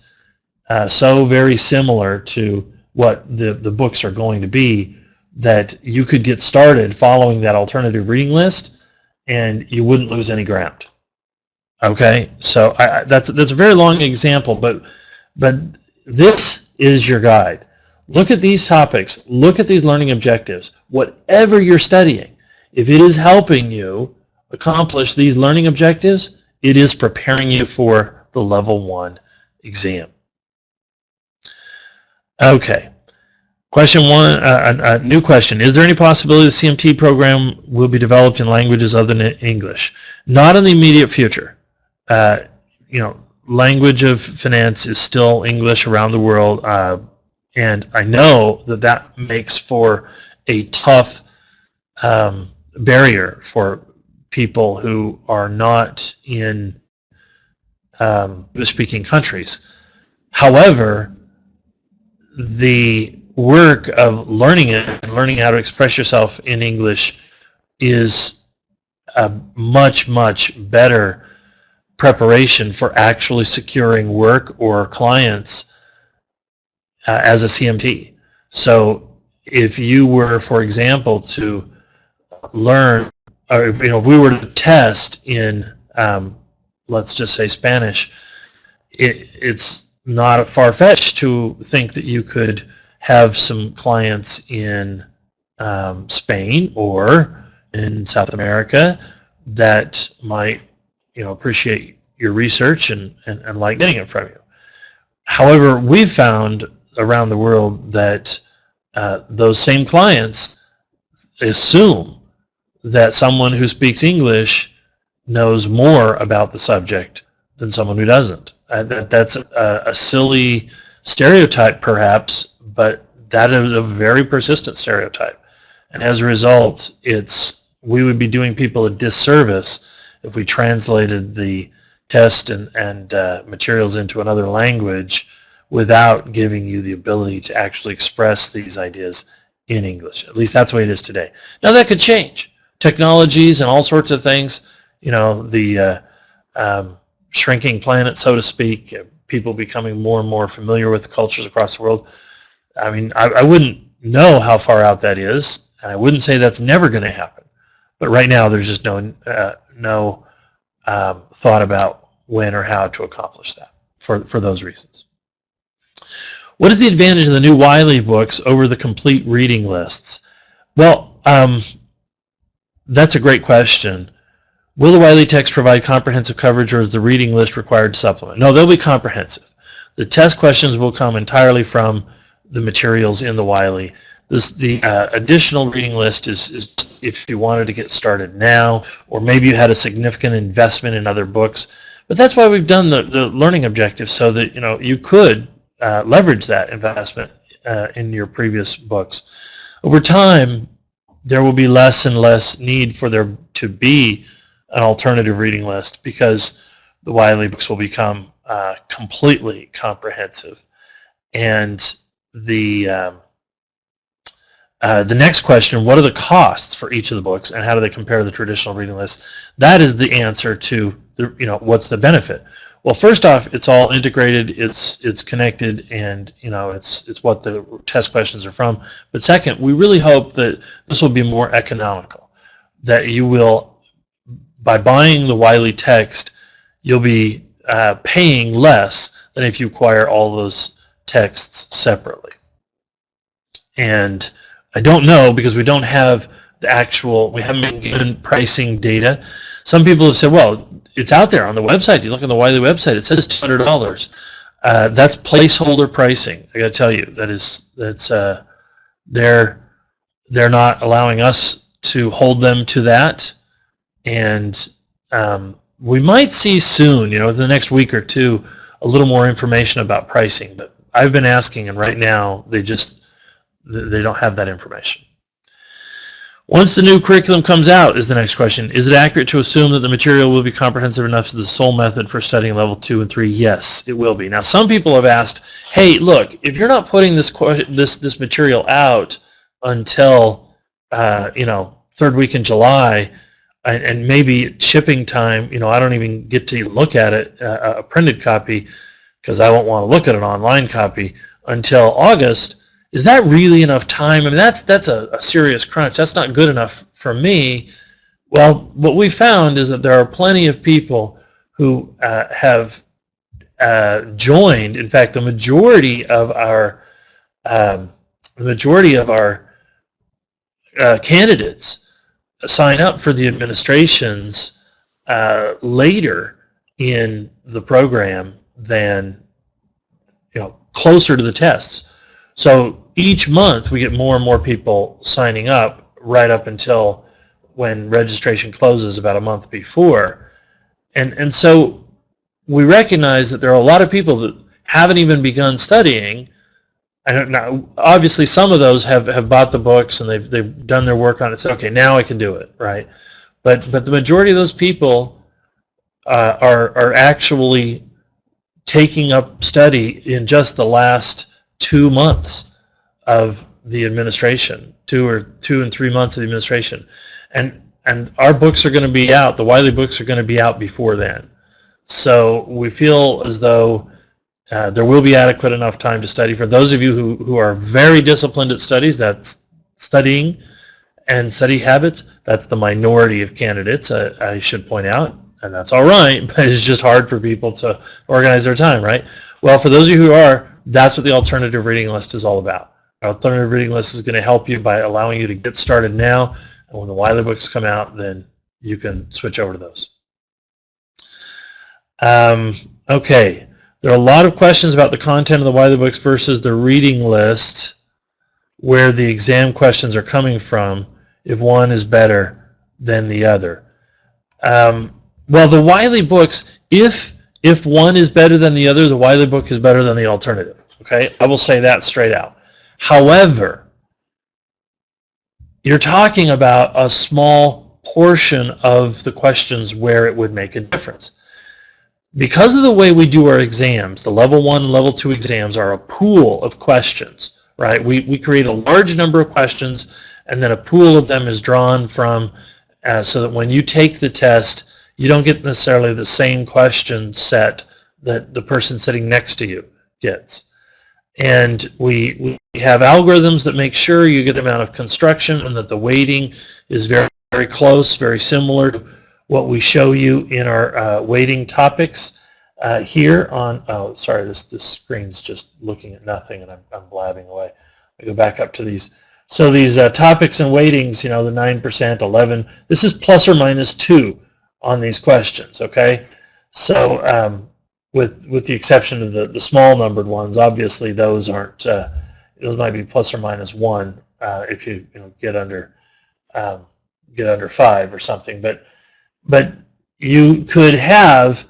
so very similar to what the books are going to be that you could get started following that alternative reading list and you wouldn't lose any ground. Okay, so that's a very long example, but this is your guide. Look at these topics, look at these learning objectives. Whatever you're studying, if it is helping you accomplish these learning objectives, it is preparing you for the level 1 exam. Okay, question 1, a new question. Is there any possibility the CMT program will be developed in languages other than English? Not in the immediate future. Language of finance is still English around the world. And I know that makes for a tough barrier for people who are not in English-speaking countries. Much the work of learning it and learning how to express yourself in English is a much, much better preparation for actually securing work or clients as a CMT. So if you were, for example, to learn, or if we were to test in, let's just say Spanish, it's not far-fetched to think that you could have some clients in Spain or in South America that might, appreciate your research and like getting it from you. However, we've found around the world that those same clients assume that someone who speaks English knows more about the subject than someone who doesn't. That's a silly stereotype, perhaps, but that is a very persistent stereotype. And as a result, we would be doing people a disservice if we translated the test and materials into another language without giving you the ability to actually express these ideas in English. At least that's the way it is today. Now that could change. Technologies and all sorts of things, the shrinking planet, so to speak, people becoming more and more familiar with cultures across the world. I mean, I wouldn't know how far out that is, and I wouldn't say that's never going to happen. But right now, there's just no thought about when or how to accomplish that for those reasons. What is the advantage of the new Wiley books over the complete reading lists? Well, that's a great question. Will the Wiley text provide comprehensive coverage, or is the reading list required to supplement? No, they'll be comprehensive. The test questions will come entirely from the materials in the Wiley. The additional reading list is if you wanted to get started now, or maybe you had a significant investment in other books. But that's why we've done the learning objectives, so that you could leverage that investment in your previous books. Over time, there will be less and less need for there to be an alternative reading list, because the Wiley books will become completely comprehensive. And the next question, what are the costs for each of the books, and how do they compare to the traditional reading list? That is the answer to what's the benefit. Well, first off, it's all integrated, it's connected, and it's what the test questions are from. But second, we really hope that this will be more economical, that you will, by buying the Wiley text, you'll be paying less than if you acquire all those texts separately. And I don't know, because we don't have we haven't been given pricing data. Some people have said, well, it's out there on the website. You look on the Wiley website, it says $200. That's placeholder pricing. I got to tell you, they're not allowing us to hold them to that, and we might see soon, within the next week or two, a little more information about pricing. But I've been asking, and right now they don't have that information. Once the new curriculum comes out, is the next question, is it accurate to assume that the material will be comprehensive enough as the sole method for studying level 2 and 3? Yes, it will be. Now, some people have asked, hey, look, if you're not putting this material out until third week in July, and maybe shipping time, I don't even get to look at it, a printed copy, because I won't want to look at an online copy until August. Is that really enough time? I mean, that's a serious crunch. That's not good enough for me. Well, what we found is that there are plenty of people who have joined. In fact, the majority of our candidates sign up for the administrations later in the program than closer to the tests. So each month we get more and more people signing up, right up until when registration closes about a month before. And so we recognize that there are a lot of people that haven't even begun studying. I don't know, obviously some of those have bought the books and they've done their work on it, said, okay, now I can do it, right? But the majority of those people are actually taking up study in just the last 2 months of the administration, 2 and 3 months of the administration. And our books are going to be out, the Wiley books are going to be out before then. So we feel as though there will be adequate enough time to study. For those of you who are very disciplined at studies, that's studying and study habits, that's the minority of candidates, I should point out, and that's all right, but it's just hard for people to organize their time, right? Well, for those of you who are, that's what the alternative reading list is all about. Our alternative reading list is going to help you by allowing you to get started now, and when the Wiley books come out, then you can switch over to those. Okay, there are a lot of questions about the content of the Wiley books versus the reading list, where the exam questions are coming from, if one is better than the other. Well, the Wiley books, if one is better than the other, the Wiley book is better than the alternative. Okay, I will say that straight out. However, you're talking about a small portion of the questions where it would make a difference. Because of the way we do our exams, the level 1 and level 2 exams are a pool of questions, right? We create a large number of questions, and then a pool of them is drawn from, so that when you take the test, you don't get necessarily the same question set that the person sitting next to you gets. And we have algorithms that make sure you get the amount of construction and that the weighting is very, very close, very similar to what we show you in our weighting topics here on, oh, sorry, this screen's just looking at nothing and I'm blabbing away. I go back up to these. So these topics and weightings, the 9%, 11, this is plus or minus 2 on these questions, okay? So with the exception of the small numbered ones, obviously those aren't, those might be plus or minus 1 if you, get under 5 or something. But you could have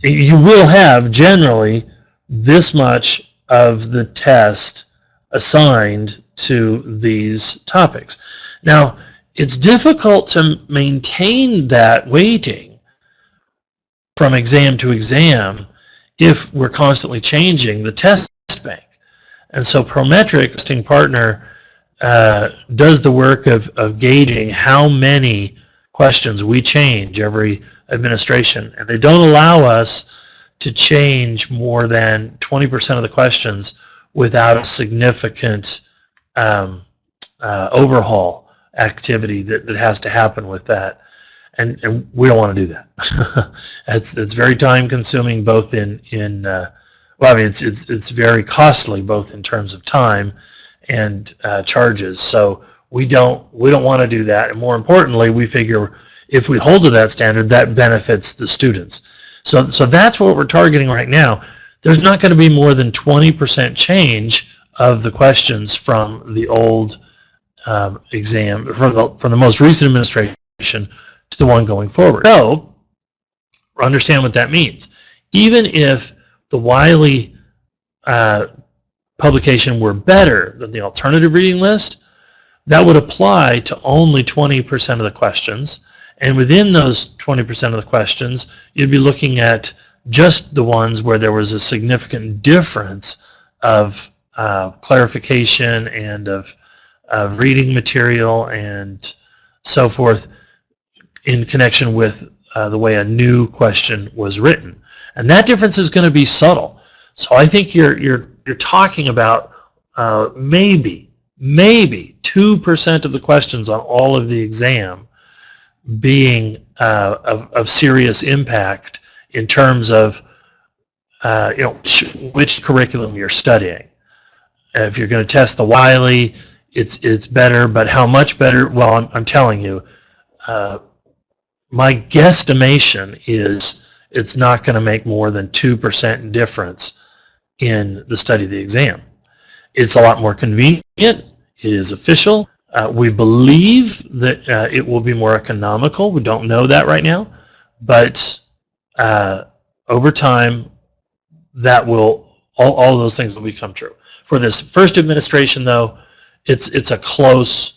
you will have generally this much of the test assigned to these topics. Now, it's difficult to maintain that weighting from exam to exam if we're constantly changing the test bank. And so Prometric, testing partner, does the work of gauging how many questions we change every administration, and they don't allow us to change more than 20% of the questions without a significant overhaul activity that has to happen with that, and we don't want to do that. It's very time consuming, both well, I mean, it's very costly both in terms of time and charges. So we don't want to do that, and more importantly, we figure if we hold to that standard, that benefits the students. So that's what we're targeting right now. There's not going to be more than 20% change of the questions from the old exam, from the most recent administration to the one going forward. So understand what that means. Even if the Wiley publication were better than the alternative reading list, that would apply to only 20% of the questions. And within those 20% of the questions, you'd be looking at just the ones where there was a significant difference of clarification and of reading material and so forth in connection with the way a new question was written. And that difference is going to be subtle. So I think you're talking about maybe 2% of the questions on all of the exam being of serious impact in terms of which curriculum you're studying. If you're going to test the Wiley, it's better, but how much better? Well, I'm telling you, my guesstimation is it's not going to make more than 2% difference in the study of the exam. It's a lot more convenient. It is official. We believe that it will be more economical. We don't know that right now, but over time, that will all those things will become true. For this first administration, though, it's a close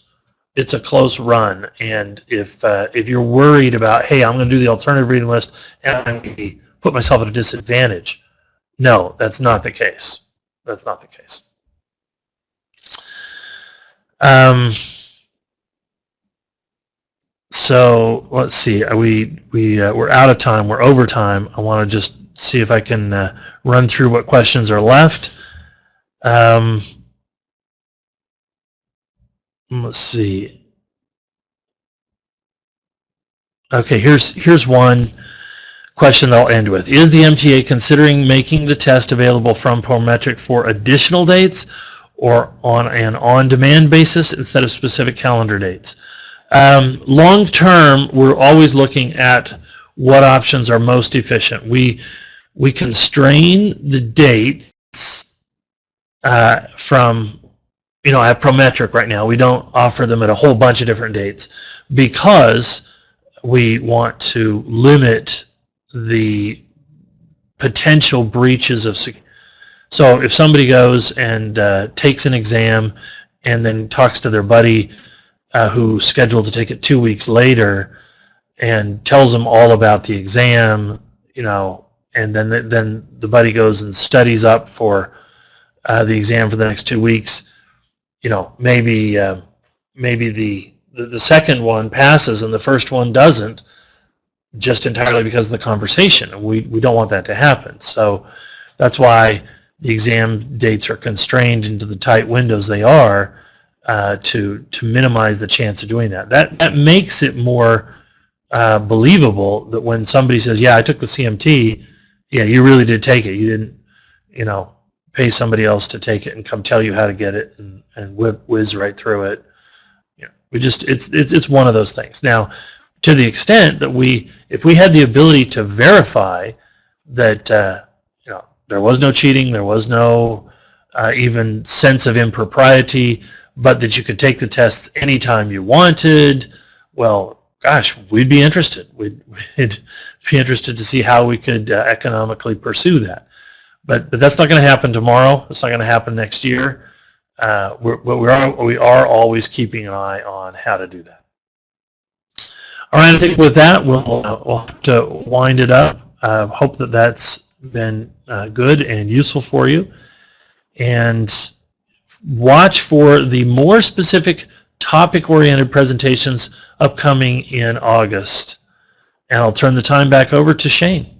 run. And if you're worried about, hey, I'm going to do the alternative reading list and I'm going to put myself at a disadvantage, no, that's not the case. That's not the case. So let's see. We're out of time. We're over time. I want to just see if I can run through what questions are left. Let's see. Okay, here's one question that I'll end with. Is the MTA considering making the test available from Prometric for additional dates or on an on-demand basis instead of specific calendar dates? Long term, we're always looking at what options are most efficient. We constrain the dates from, at Prometric right now. We don't offer them at a whole bunch of different dates because we want to limit the potential breaches of security. So if somebody goes and takes an exam and then talks to their buddy who's scheduled to take it 2 weeks later and tells them all about the exam, and then the buddy goes and studies up for the exam for the next 2 weeks, maybe the second one passes and the first one doesn't, just entirely because of the conversation. And we don't want that to happen. So that's why the exam dates are constrained into the tight windows they are, to minimize the chance of doing that. That makes it more believable that when somebody says, yeah, I took the CMT, yeah, you really did take it. You didn't, pay somebody else to take it and come tell you how to get it and whiz right through it. It's one of those things. Now, to the extent that if we had the ability to verify that there was no cheating, there was no even sense of impropriety, but that you could take the tests anytime you wanted, well, gosh, we'd be interested. We'd be interested to see how we could economically pursue that. But that's not going to happen tomorrow. It's not going to happen next year. We are always keeping an eye on how to do that. All right, I think with that, we'll have to wind it up. Hope that that's been good and useful for you. And watch for the more specific topic-oriented presentations upcoming in August. And I'll turn the time back over to Shane.